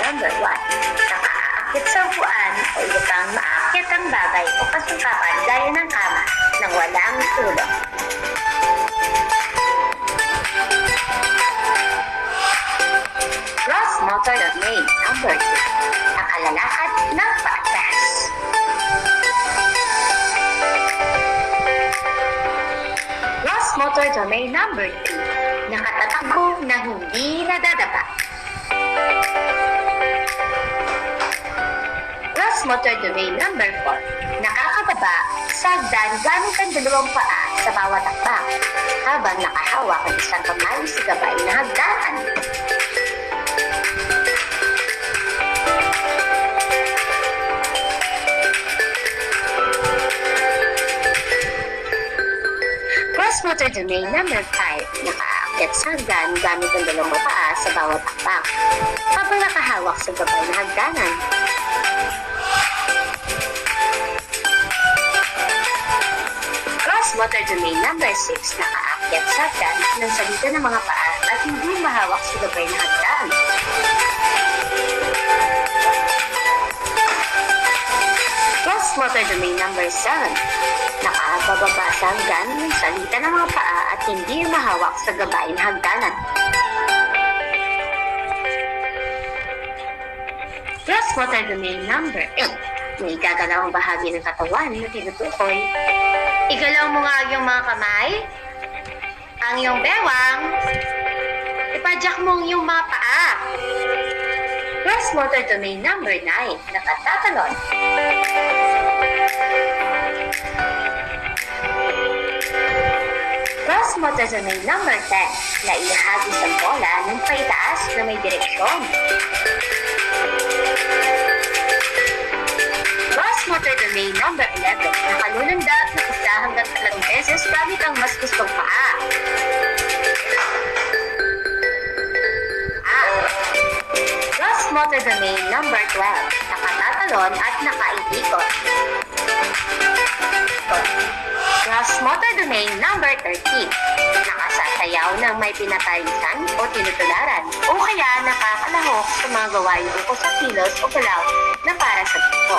number 1. Nakaaakit sa upuan o iba pang maaakit ang bagay o kasungkapan gaya ng kama nang walang tulong. Gross motor domain number 2. Nakalalakad ng paatras. Gross motor domain number 3. Nakatatakbo na hindi nadadapa. Gross motor domain number 4. Nakakababa sa hagdan gamit ang dalawang paa sa bawat hakbang habang nakahawak ang isang kamay sa gabay na hagdanan. Gross motor domain number 5. Nakaakyat sa hagdan gamit ang dalawang paa sa bawat hakbang habang nakahawak sa gabay na hagdanan. Gross motor domain number 6. Nakaakyat sa hagdan ng salita ng mga paa at hindi mahawak sa gabay na hagdan. Gross motor domain number 7. Nakabababa sa hagdan ng salita ng mga paa at hindi mahawak sa gabay na hagdanan. Gross motor domain number 8. May gagalawang bahagi ng katawan na tinutukoy. Igalaw mo nga ang iyong mga kamay, ang iyong bewang, ipadyak mo ang iyong mga paa. Gross motor domain number 9. Nakatatalon. Gross motor domain number 10. Naihahagis ang bola ng paitaas na may direksyon. Gross motor domain number 11. Nakalunandag ng isa hanggang 3 beses gamit ang mas gustong paa. Gross motor domain number 12. Nakatatalon at nakaiikot. Gross motor domain number 13. Nakasasayaw ng may pinatalisan o tinutularan o kaya nakakalahok sa mga gawain ukol sa kilos o galaw na para sa grupo.